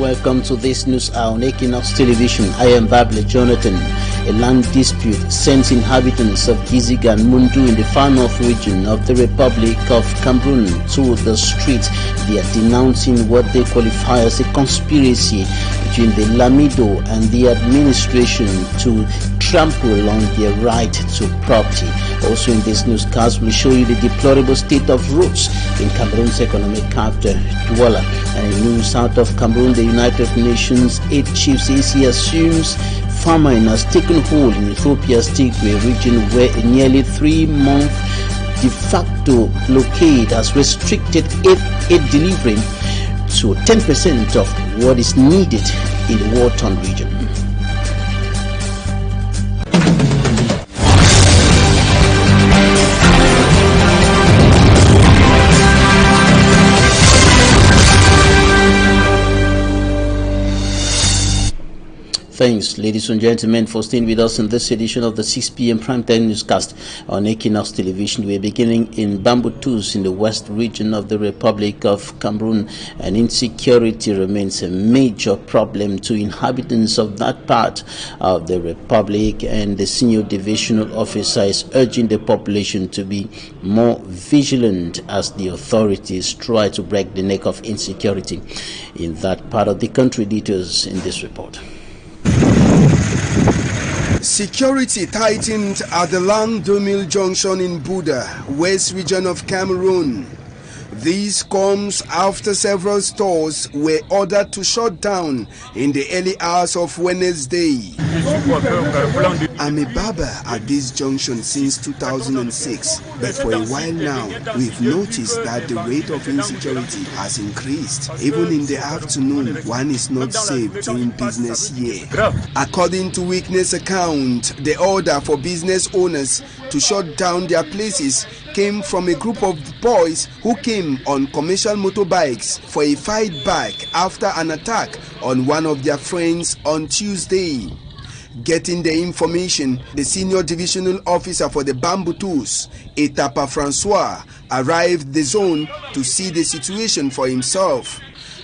Welcome to this news hour on Equinoxe television. I am Bable Jonathan. A land dispute sends inhabitants of Giziga and Mundu in the far north region of the Republic of Cameroon to the streets. They are denouncing what they qualify as a conspiracy between the Lamido and the administration to trample on their right to property. Also in this newscast, we show you the deplorable state of roads in Cameroon's economic capital, Douala. And in news out of Cameroon, the United Nations aid chief says he assumes famine has taken hold in Ethiopia's Tigray region, where a nearly 3-month de facto blockade has restricted aid delivery to 10% of what is needed in the war-torn region. Thanks, ladies and gentlemen, for staying with us in this edition of the 6 p.m. primetime newscast on Equinoxe television. We're beginning in Bambutus in the west region of the Republic of Cameroon, and insecurity remains a major problem to inhabitants of that part of the Republic, and the senior divisional officer is urging the population to be more vigilant as the authorities try to break the neck of insecurity in that part of the country. Details in this report. Security tightened at the Landslide junction in Buda, west region of Cameroon. This comes after several stores were ordered to shut down in the early hours of Wednesday. I'm a barber at this junction since 2006, but for a while now, we've noticed that the rate of insecurity has increased. Even in the afternoon, one is not safe during business year. According to witness account, the order for business owners to shut down their places came from a group of boys who came on commercial motorbikes for a fight back after an attack on one of their friends on Tuesday. Getting the information, the senior divisional officer for the Bambutus, Etapa Francois, arrived the zone to see the situation for himself.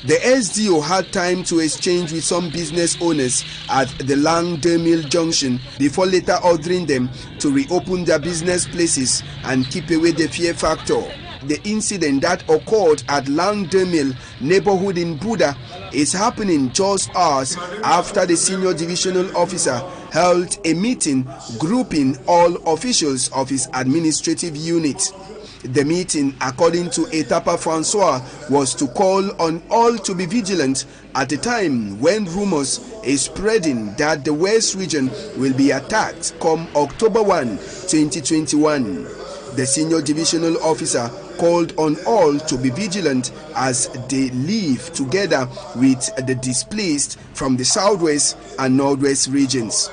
The SDO had time to exchange with some business owners at the Landslide junction before later ordering them to reopen their business places and keep away the fear factor. The incident that occurred at Landslide neighborhood in Buda is happening just hours after the senior divisional officer held a meeting grouping all officials of his administrative unit. The meeting, according to Etapa Francois, was to call on all to be vigilant at a time when rumors is spreading that the West region will be attacked come October 1, 2021. The senior divisional officer called on all to be vigilant as they live together with the displaced from the southwest and northwest regions.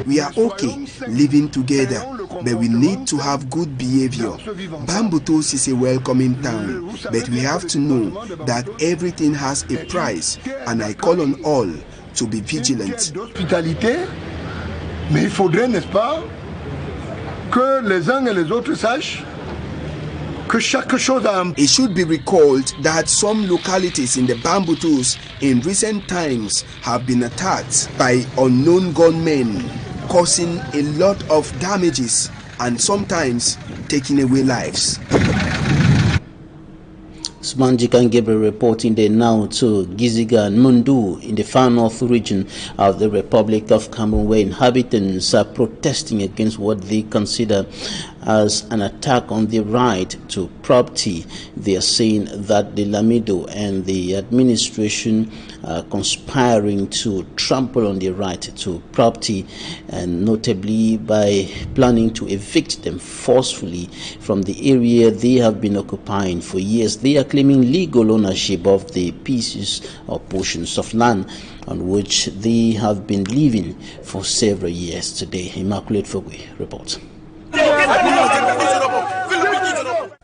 We are okay living together, but we need to have good behavior. Bambutus is a welcoming town, but we have to know that everything has a price, and I call on all to be vigilant. Mais il faudrait, n'est-ce pas, que les uns et les autres sachent que chaque chose a un... It should be recalled that some localities in the Bambutus in recent times have been attacked by unknown gunmen, causing a lot of damages and sometimes taking away lives. Smanjikan Gabriel reporting there now to Giziga and Mundu in the far north region of the Republic of Cameroon, where inhabitants are protesting against what they consider as an attack on their right to property. They are saying that the Lamido and the administration are conspiring to trample on their right to property, and notably by planning to evict them forcefully from the area they have been occupying for years. They are claiming legal ownership of the pieces or portions of land on which they have been living for several years today. Immaculate Fogwe reports.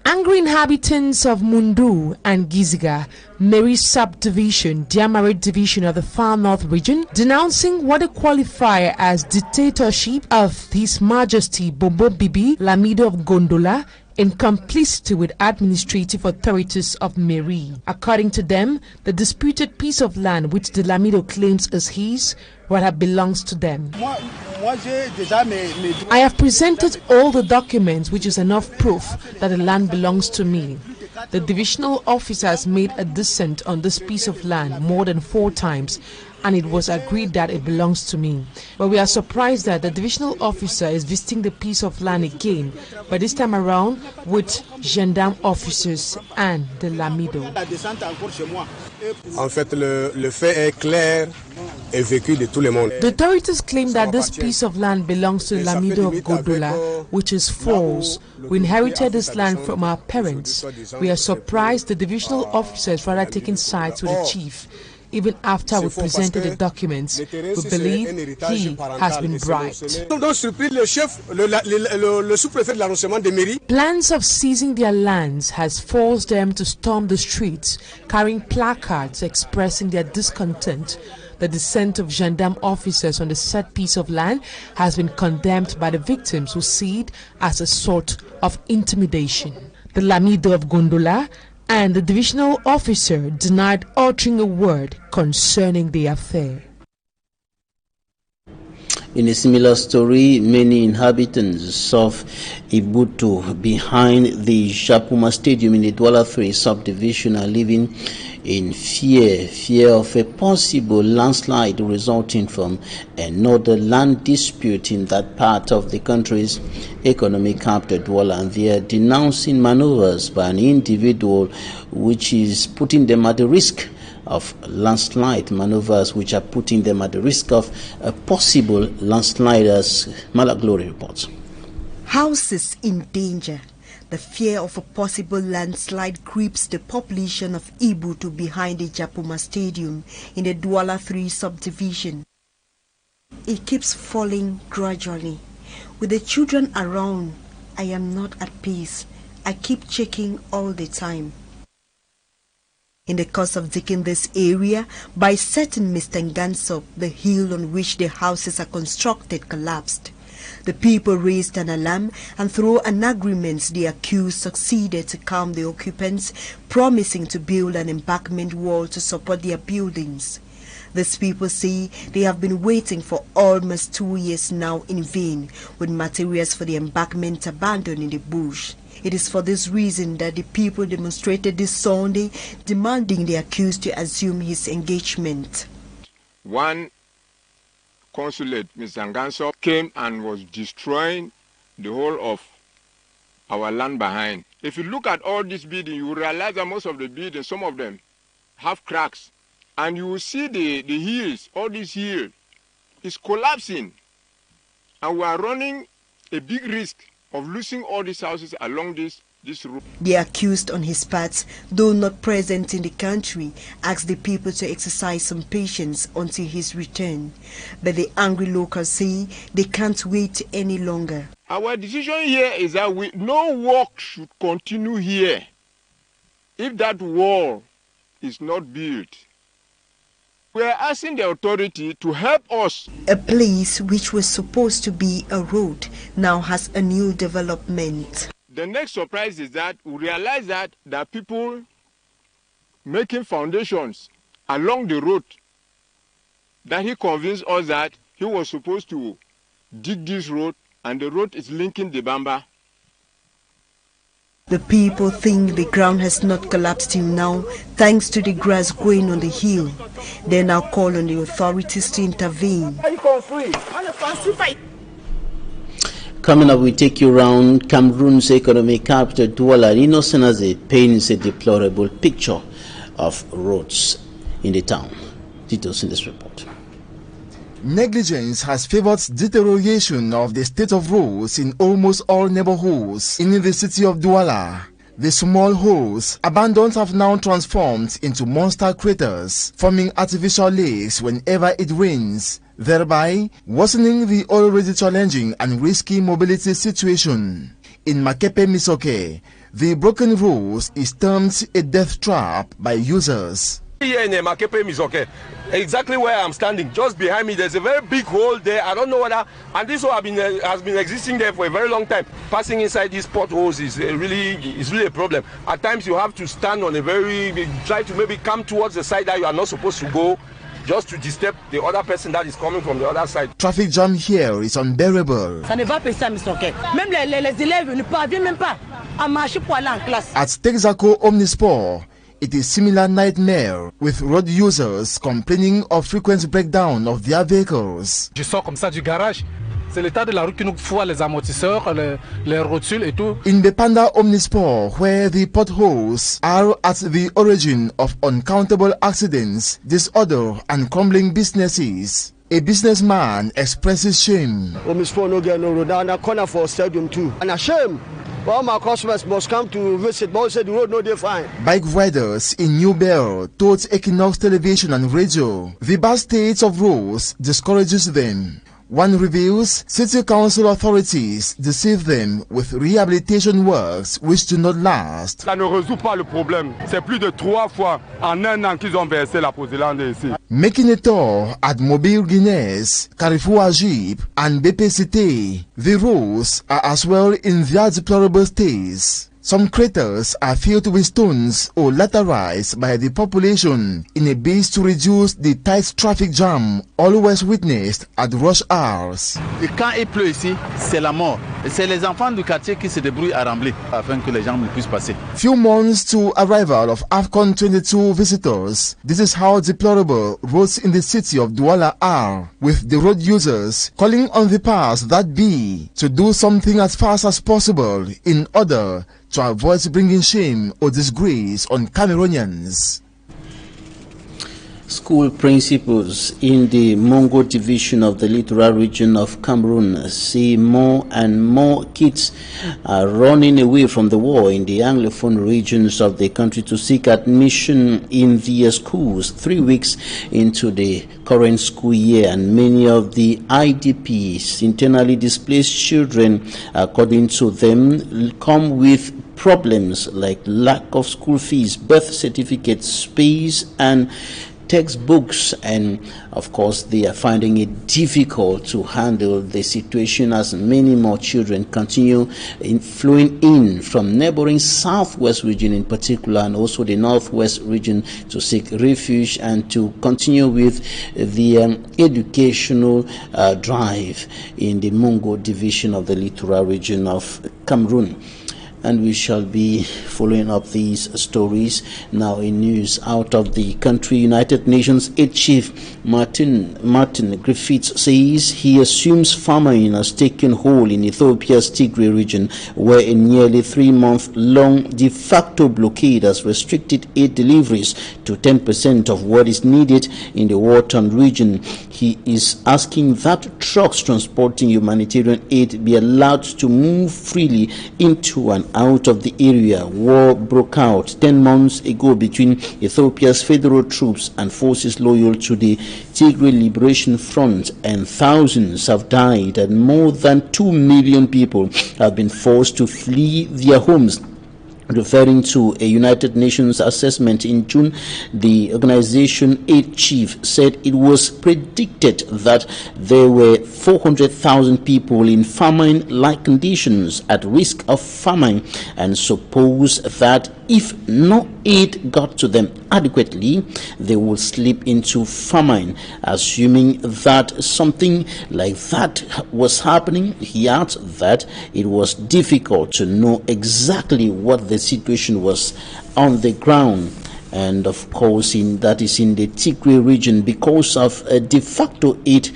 Angry inhabitants of Mundu and Giziga, Mary Subdivision, Diamare Division of the Far North region, denouncing what they qualify as dictatorship of His Majesty Bobo Bibi Lamido of Gondola, in complicity with administrative authorities of Mairie. According to them, the disputed piece of land which the Lamido claims is his rather belongs to them. I have presented all the documents which is enough proof that the land belongs to me. The divisional officer has made a descent on this piece of land more than 4 times, and it was agreed that it belongs to me. But we are surprised that the divisional officer is visiting the piece of land again, but this time around with gendarme officers and the Lamido. En fait, le fait est clair et vécu de tout le monde. The authorities claim that this piece of land belongs to the Lamido of Douala, which is false. We inherited this land from our parents. We are surprised the divisional officers rather taking sides with the chief. Even after we presented the documents, we believe he has been bribed. Plans of seizing their lands has forced them to storm the streets, carrying placards expressing their discontent. The descent of gendarme officers on the said piece of land has been condemned by the victims, who see it as a sort of intimidation. The Lamido of Gondola and the divisional officer denied uttering a word concerning the affair. In a similar story, many inhabitants of Ibutu behind the Japuma Stadium in the Douala 3 subdivision are living in fear of a possible landslide resulting from another land dispute in that part of the country's economic capital, Douala, and they are denouncing maneuvers by an individual which is putting them at the risk of landslide, maneuvers which are putting them at the risk of a possible landslide, as Malaglory reports. Houses in danger. The fear of a possible landslide grips the population of Ibutu behind the Japuma Stadium in the Douala 3 subdivision. It keeps falling gradually. With the children around, I am not at peace. I keep checking all the time. In the course of digging this area, by certain Mr. Ngansop, the hill on which the houses are constructed collapsed. The people raised an alarm, and through an agreement the accused succeeded to calm the occupants, promising to build an embankment wall to support their buildings. These people say they have been waiting for almost 2 years now in vain, with materials for the embankment abandoned in the bush. It is for this reason that the people demonstrated this Sunday, demanding the accused to assume his engagement. One consulate, Mr. Ngansop, came and was destroying the whole of our land behind. If you look at all these buildings, you will realize that most of the buildings, some of them, have cracks. And you will see the hills, all these hills, is collapsing. And we are running a big risk of losing all these houses along this route. The accused, on his part, though not present in the country, asked the people to exercise some patience until his return. But the angry locals say they can't wait any longer. Our decision here is that no work should continue here if that wall is not built. We are asking the authority to help us. A place which was supposed to be a road now has a new development. The next surprise is that we realize that there are people making foundations along the road. That he convinced us that he was supposed to dig this road, and the road is linking the Bamba. The people think the ground has not collapsed till now, thanks to the grass growing on the hill. They now call on the authorities to intervene. Coming up, we take you around Cameroon's economic capital, Douala. Innocent paints a deplorable picture of roads in the town. Details in this report. Negligence has favored deterioration of the state of roads in almost all neighborhoods in the city of Douala. The small holes abandoned have now transformed into monster craters, forming artificial lakes whenever it rains, thereby worsening the already challenging and risky mobility situation. In Makepe Misoke, the broken roads is termed a death trap by users. Here in Makepe Mizoke, exactly where I'm standing, just behind me, there's a very big hole there. I don't know whether, and this hole has been existing there for a very long time. Passing inside these potholes is really a problem. At times you have to stand on try to maybe come towards the side that you are not supposed to go, just to disturb the other person that is coming from the other side. Traffic jam here is unbearable. At Texaco Omnisport, it is similar nightmare, with road users complaining of frequent breakdown of their vehicles. Je sors comme ça du garage. C'est l'état de la route qui nous fout les amortisseurs, les rotules et tout. In Bepanda Omnisport, where the potholes are at the origin of uncountable accidents, disorder and crumbling businesses, a businessman expresses shame. Omnisport no get no road down the corner for stadium too. And a shame. All my customers must come to visit, but said the road no they fine. Bike riders in New Bell told Equinoxe television and radio the bad state of roads discourages them. One reveals city council authorities deceive them with rehabilitation works which do not last. Ça ne résout pas le problème. C'est plus de 3 fois en un an qu'ils ont versé la posilande ici. Making a tour at Mobile Guinness, Carrefour Ajib and BPCT, the roads are as well in their deplorable states. Some craters are filled with stones or lateralized by the population in a bid to reduce the tight traffic jam always witnessed at rush hours. Et quand il pleut ici, c'est la mort. Et c'est les enfants du quartier qui se débrouillent à rembler afin que les gens puissent passer. Few months to arrival of AFCON 22 visitors, this is how deplorable roads in the city of Douala are, with the road users calling on the powers that be to do something as fast as possible in order to avoid bringing shame or disgrace on Cameroonians. School principals in the Mongo division of the littoral region of Cameroon see more and more kids running away from the war in the Anglophone regions of the country to seek admission in their schools 3 weeks into the current school year, and many of the IDPs, internally displaced children, according to them, come with problems like lack of school fees, birth certificates, space and textbooks, and of course they are finding it difficult to handle the situation as many more children continue flowing in from neighboring southwest region in particular, and also the northwest region, to seek refuge and to continue with the educational drive in the Mongo division of the littoral region of Cameroon. And we shall be following up these stories now in news out of the country. United Nations Aid Chief Martin Griffiths says he assumes famine has taken hold in Ethiopia's Tigray region, where a nearly 3-month-long de facto blockade has restricted aid deliveries to 10% of what is needed in the war-torn region. He is asking that trucks transporting humanitarian aid be allowed to move freely into and out of the area. War broke out 10 months ago between Ethiopia's federal troops and forces loyal to the Tigray Liberation Front, and thousands have died and more than 2 million people have been forced to flee their homes. Referring to a United Nations assessment in June, the organization aid chief said it was predicted that there were 400,000 people in famine-like conditions at risk of famine, and supposed that if no aid got to them adequately, they would slip into famine. Assuming that something like that was happening, he adds that it was difficult to know exactly what the situation was on the ground. And of course, that is in the Tigray region, because of a de facto aid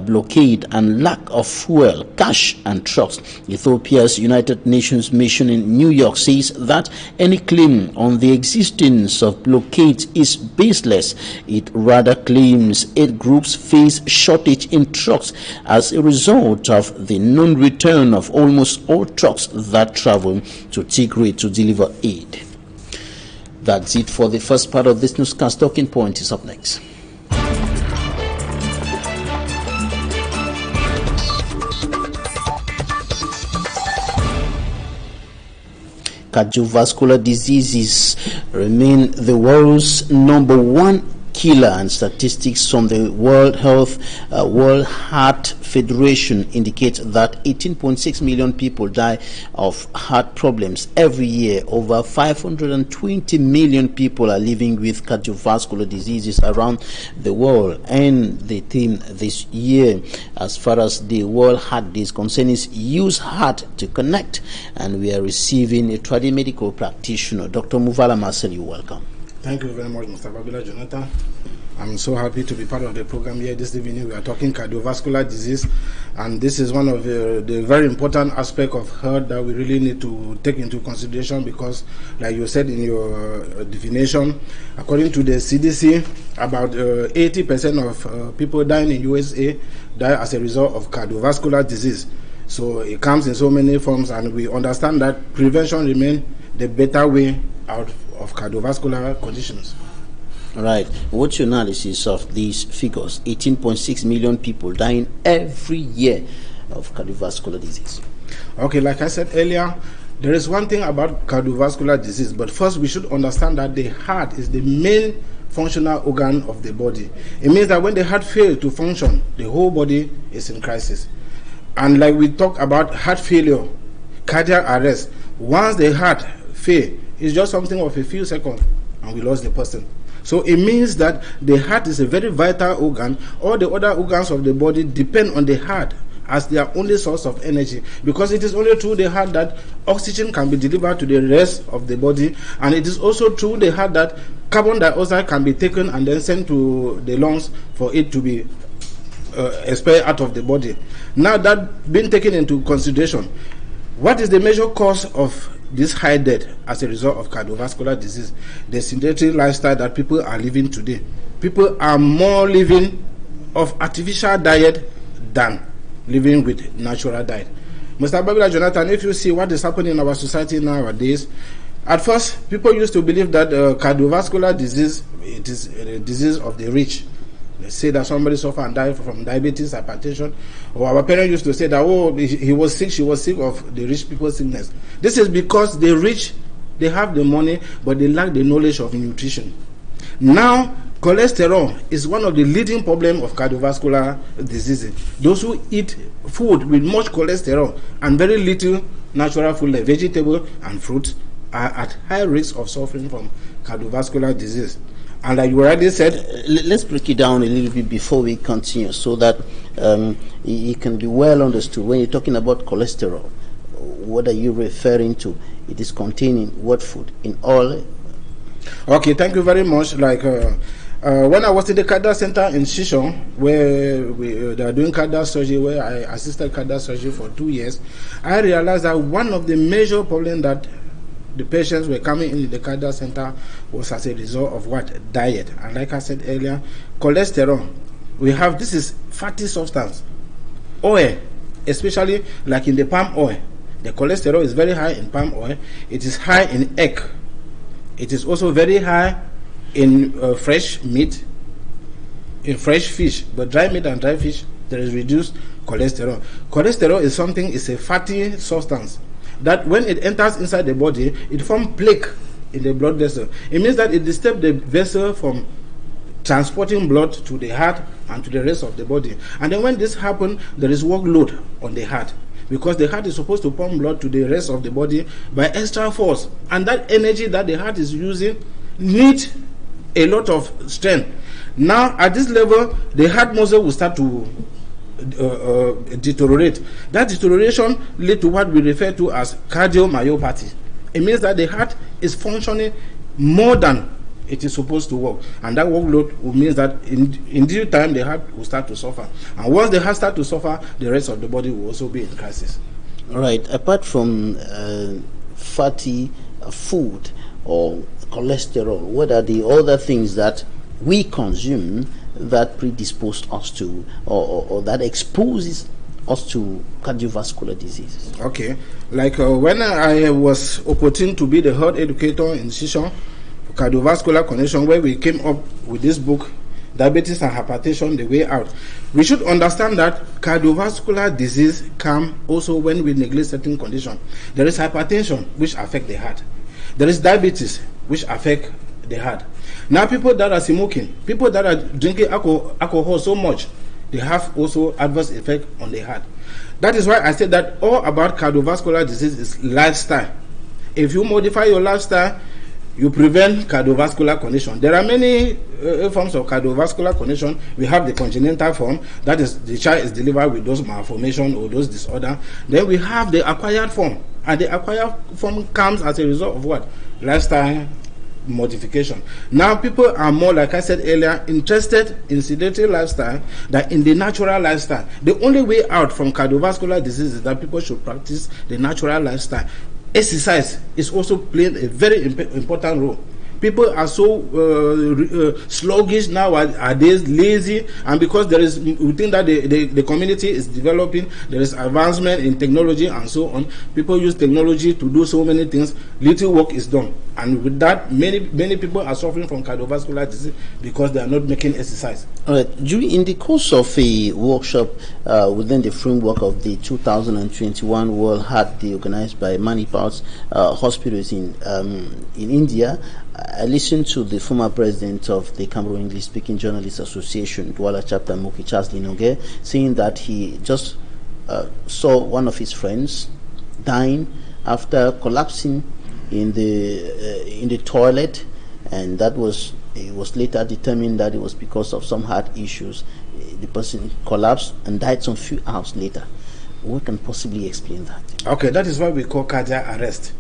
blockade and lack of fuel, cash and trucks. Ethiopia's United Nations mission in New York says that any claim on the existence of blockades is baseless. It rather claims aid groups face shortage in trucks as a result of the non-return of almost all trucks that travel to Tigray to deliver aid. That's it for the first part of this newscast. Talking Point is up next. Cardiovascular diseases remain the world's #1 killer, and statistics from the World Heart Federation indicate that 18.6 million people die of heart problems every year. Over 520 million people are living with cardiovascular diseases around the world. And the theme this year, as far as the World Heart Day is concerned, is use heart to connect. And we are receiving a tradimedical practitioner, Dr. Muvala Marcel. You're welcome. Thank you very much, Mr. Babila Jonathan. I'm so happy to be part of the program here this evening. We are talking cardiovascular disease, and this is one of the very important aspects of heart that we really need to take into consideration, because, like you said in your definition, according to the CDC, about 80% of people dying in USA die as a result of cardiovascular disease. So it comes in so many forms, and we understand that prevention remains the better way out of cardiovascular conditions. All right. What's your analysis of these figures? 18.6 million people dying every year of cardiovascular disease. Okay, like I said earlier, there is one thing about cardiovascular disease, but first we should understand that the heart is the main functional organ of the body. It means that when the heart fails to function, the whole body is in crisis. And like we talk about heart failure, cardiac arrest, once the heart fails, it's just something of a few seconds and we lost the person. So it means that the heart is a very vital organ. All the other organs of the body depend on the heart as their only source of energy, because it is only through the heart that oxygen can be delivered to the rest of the body, and it is also through the heart that carbon dioxide can be taken and then sent to the lungs for it to be expelled out of the body. Now, that being taken into consideration, what is the major cause of this high death as a result of cardiovascular disease? The sedentary lifestyle that people are living today. People are more living of artificial diet than living with natural diet. Mr. Babila Jonathan, if you see what is happening in our society nowadays, at first people used to believe that cardiovascular disease, it is a disease of the rich. They say that somebody suffered and died from diabetes, hypertension, or our parents used to say that, oh, he was sick, she was sick of the rich people's sickness. This is because the rich, they have the money, but they lack the knowledge of nutrition. Now, cholesterol is one of the leading problems of cardiovascular diseases. Those who eat food with much cholesterol and very little natural food like vegetable and fruit are at high risk of suffering from cardiovascular disease. And like you already said, let's break it down a little bit before we continue, so that it can be well understood. When you're talking about cholesterol, what are you referring to? It is containing what food? In oil? Okay, thank you very much. Like when I was in the cardiac center in Shishon, where they are doing cardiac surgery, where I assisted cardiac surgery for 2 years, I realized that one of the major problems that the patients were coming in the cardiac center was as a result of what? Diet. And like I said earlier, cholesterol. We have, this is fatty substance. Oil, especially like in the palm oil. The cholesterol is very high in palm oil. It is high in egg. It is also very high in fresh meat, in fresh fish. But dry meat and dry fish, there is reduced cholesterol. Cholesterol is something, it's a fatty substance that when it enters inside the body, it forms plaque in the blood vessel. It means that it disturbs the vessel from transporting blood to the heart and to the rest of the body. And then when this happens, there is workload on the heart, because the heart is supposed to pump blood to the rest of the body by extra force. And that energy that the heart is using needs a lot of strength. Now, at this level, the heart muscle will start to deteriorate. That deterioration leads to what we refer to as cardiomyopathy. It means that the heart is functioning more than it is supposed to work, and that workload will mean that in due time the heart will start to suffer, and once the heart starts to suffer, the rest of the body will also be in crisis. All right. Apart from fatty food or cholesterol, what are the other things that we consume that predispose us to, or that exposes us to cardiovascular disease? Okay, like when I was opportune to be the health educator in Shishon for cardiovascular condition, where we came up with this book, Diabetes and Hypertension, The Way Out. We should understand that cardiovascular disease comes also when we neglect certain conditions. There is hypertension, which affects the heart. There is diabetes, which affect the heart. Now, people that are smoking, people that are drinking alcohol so much, they have also adverse effect on the heart. That is why I said that all about cardiovascular disease is lifestyle. If you modify your lifestyle, you prevent cardiovascular condition. There are many forms of cardiovascular condition. We have the congenital form, that is the child is delivered with those malformation or those disorder. Then we have the acquired form, and the acquired form comes as a result of what? Lifestyle modification. Now people are more, like I said earlier, interested in sedentary lifestyle than in the natural lifestyle. The only way out from cardiovascular disease is that people should practice the natural lifestyle. Exercise is also playing a very important role. People are so sluggish nowadays, lazy, and because there is, we think that the community is developing, there is advancement in technology and so on. People use technology to do so many things. Little work is done, and with that, many people are suffering from cardiovascular disease because they are not making exercise. All right. In the course of a workshop within the framework of the 2021 World Heart Day organized by Manipal's hospitals in India, I listened to the former president of the Cameroon English-speaking Journalists Association, Douala chapter, Moki Charles Linoge, saying that he just saw one of his friends dying after collapsing in the toilet, and it was later determined that it was because of some heart issues. The person collapsed and died some few hours later. What can possibly explain that? Okay, that is what we call cardiac arrest.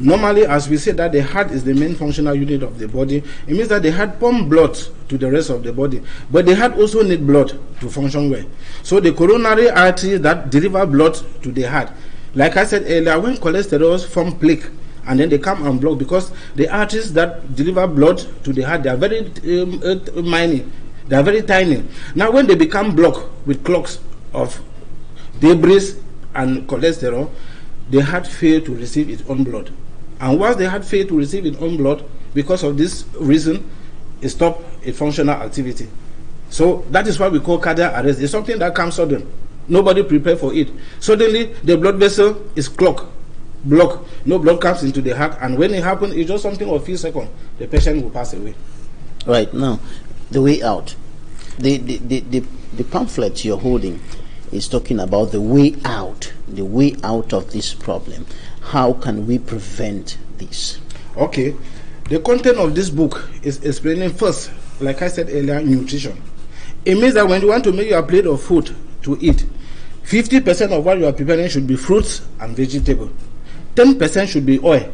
Normally, as we say that the heart is the main functional unit of the body, it means that the heart pumps blood to the rest of the body. But the heart also needs blood to function well. So the coronary arteries that deliver blood to the heart, like I said earlier, when cholesterol form plaque, and then they come and block, because the arteries that deliver blood to the heart, they are very they are very tiny. Now when they become blocked with clots of debris and cholesterol, the heart fails to receive its own blood. And once the heart fails to receive its own blood, because of this reason, it stops its functional activity. So that is why we call cardiac arrest. It's something that comes sudden. Nobody prepared for it. Suddenly, the blood vessel is blocked. No blood comes into the heart, and when it happens, it's just something of a few seconds. The patient will pass away. Right now, the way out. The pamphlet you're holding is talking about the way out of this problem. How can we prevent this? Okay, the content of this book is explaining first, like I said earlier, nutrition. It means that when you want to make your plate of food to eat, 50% of what you are preparing should be fruits and vegetables. 10% should be oil.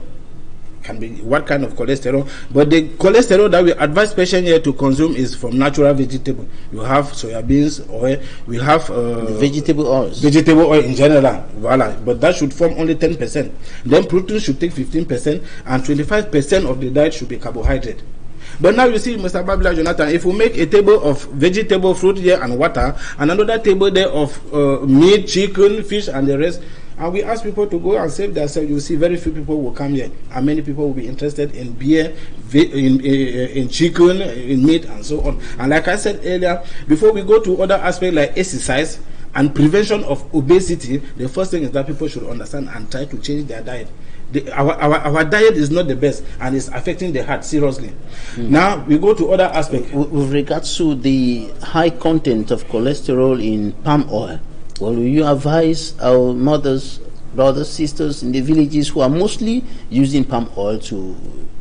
Can be what kind of cholesterol, but the cholesterol that we advise patients here to consume is from natural vegetable. You have soya beans oil, we have vegetable oils. Vegetable oil in general, voila. But that should form only 10%. Then protein should take 15%, and 25% of the diet should be carbohydrate. But now you see, Mr. Babla Jonathan, if we make a table of vegetable, fruit here and water, and another table there of meat, chicken, fish, and the rest, and we ask people to go and save themselves, you see very few people will come here, and many people will be interested in beer, in chicken, in meat, and so on. And like I said earlier, before we go to other aspects like exercise and prevention of obesity, the first thing is that people should understand and try to change their diet. Our diet is not the best, and it's affecting the heart seriously. Now we go to other aspects. With regards to the high content of cholesterol in palm oil, well, will you advise our mothers, brothers, sisters in the villages who are mostly using palm oil to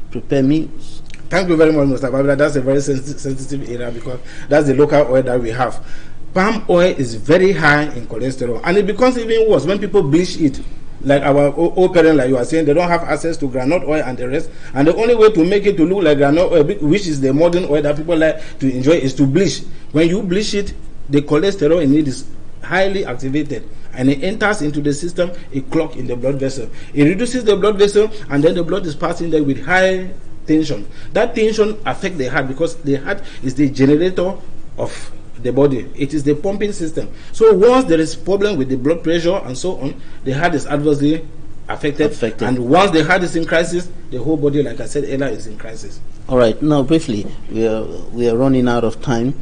prepare meals? Thank you very much, Mr. Babla. That's a very sensitive area, because that's the local oil that we have. Palm oil is very high in cholesterol, and it becomes even worse when people bleach it. Like our old parents, like you are saying, they don't have access to groundnut oil and the rest, and the only way to make it to look like groundnut oil, which is the modern oil that people like to enjoy, is to bleach. When you bleach it, the cholesterol in it is highly activated, and it enters into the system, it clogs in the blood vessel. It reduces the blood vessel, and then the blood is passing there with high tension. That tension affects the heart, because the heart is the generator of the body. It is the pumping system. So once there is problem with the blood pressure and so on, the heart is adversely affected. And once the heart is in crisis, the whole body, like I said earlier, is in crisis. All right. Now briefly, we are running out of time.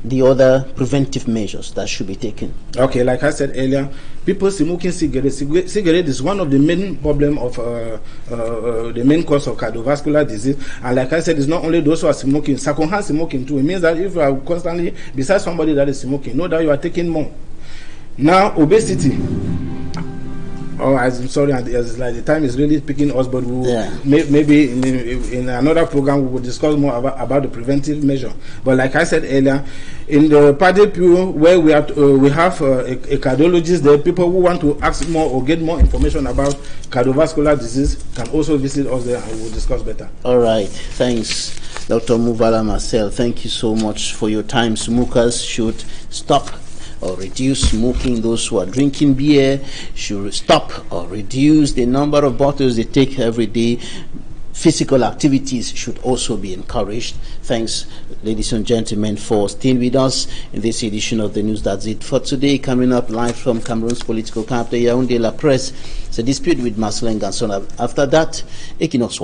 the other preventive measures that should be taken? Okay, like I said earlier, people smoking cigarettes. Cigarette is one of the main problem of the main cause of cardiovascular disease. And like I said, it's not only those who are smoking, secondhand smoking too. It means that if you are constantly beside somebody that is smoking, know that you are taking more. Now, obesity. Oh, I'm sorry, like the time is really picking us, but we'll maybe in another program we will discuss more about the preventive measure. But like I said earlier, in the Paddy Pew, where we have a cardiologist there, people who want to ask more or get more information about cardiovascular disease can also visit us there, and we will discuss better. All right, thanks, Dr. Muvala Marcel. Thank you so much for your time. Smokers should stop or reduce smoking. Those who are drinking beer should stop or reduce the number of bottles they take every day. Physical activities should also be encouraged. Thanks, ladies and gentlemen, for staying with us in this edition of the news. That's it for today. Coming up live from Cameroon's political capital, Yaoundé, La Presse, it's a dispute with Marcel Nganson. After that, Equinoxe.